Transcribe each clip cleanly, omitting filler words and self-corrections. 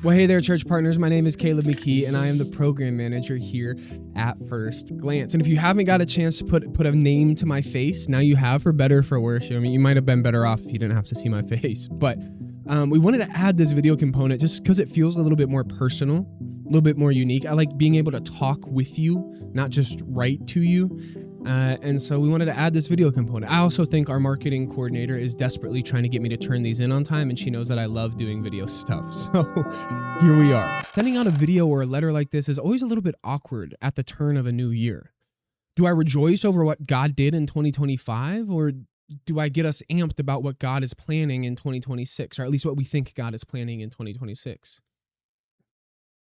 Well, hey there, church partners. My name is Caleb McKee, and I am the program manager here at First Glance. And if you haven't got a chance to put a name to my face, now you have, for better or for worse. I mean, you might have been better off if you didn't have to see my face. But we wanted to add this video component just because it feels a little bit more personal, a little bit more unique. I like being able to talk with you, not just write to you. And so we wanted to add this video component. I also think our marketing coordinator is desperately trying to get me to turn these in on time, and she knows that I love doing video stuff. So here we are. Sending out a video or a letter like this is always a little bit awkward at the turn of a new year. Do I rejoice over what God did in 2025, or do I get us amped about what God is planning in 2026, or at least what we think God is planning in 2026?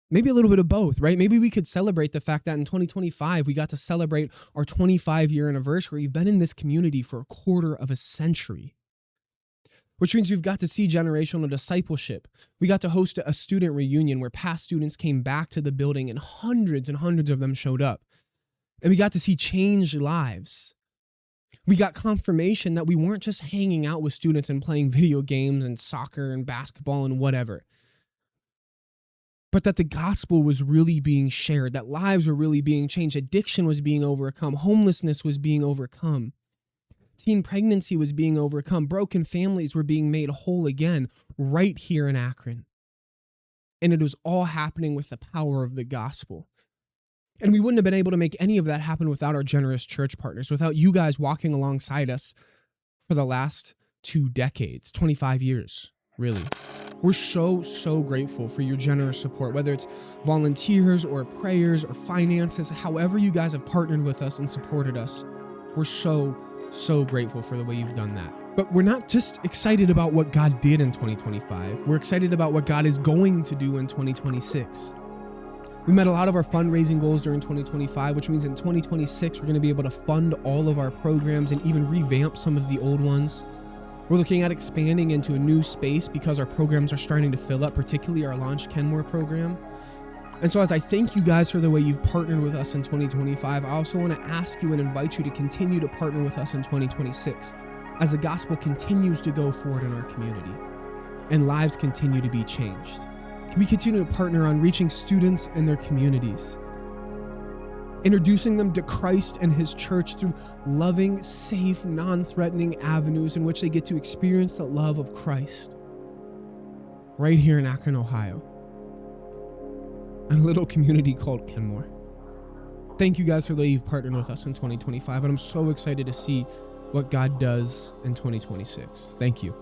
Maybe a little bit of both, right? Maybe we could celebrate the fact that in 2025, we got to celebrate our 25-year anniversary. We've been in this community for a quarter of a century, which means we've got to see generational discipleship. We got to host a student reunion where past students came back to the building and hundreds of them showed up. And we got to see changed lives. We got confirmation that we weren't just hanging out with students and playing video games and soccer and basketball and whatever, but that the gospel was really being shared, that lives were really being changed, addiction was being overcome, homelessness was being overcome, teen pregnancy was being overcome, broken families were being made whole again right here in Akron. And it was all happening with the power of the gospel. And we wouldn't have been able to make any of that happen without our generous church partners, without you guys walking alongside us for the last 2 decades, 25 years, really. We're so grateful for your generous support, whether it's volunteers or prayers or finances, however you guys have partnered with us and supported us. We're so grateful for the way you've done that. But we're not just excited about what God did in 2025. We're excited about what God is going to do in 2026. We met a lot of our fundraising goals during 2025, which means in 2026, we're going to be able to fund all of our programs and even revamp some of the old ones. We're looking at expanding into a new space because our programs are starting to fill up, particularly our Launch Kenmore program. And so as I thank you guys for the way you've partnered with us in 2025, I also want to ask you and invite you to continue to partner with us in 2026 as the gospel continues to go forward in our community and lives continue to be changed. We continue to partner on reaching students and their communities, introducing them to Christ and his church through loving, safe, non-threatening avenues in which they get to experience the love of Christ right here in Akron, Ohio, in a little community called Kenmore. Thank you guys for the way you've partnered with us in 2025, and I'm so excited to see what God does in 2026. Thank you.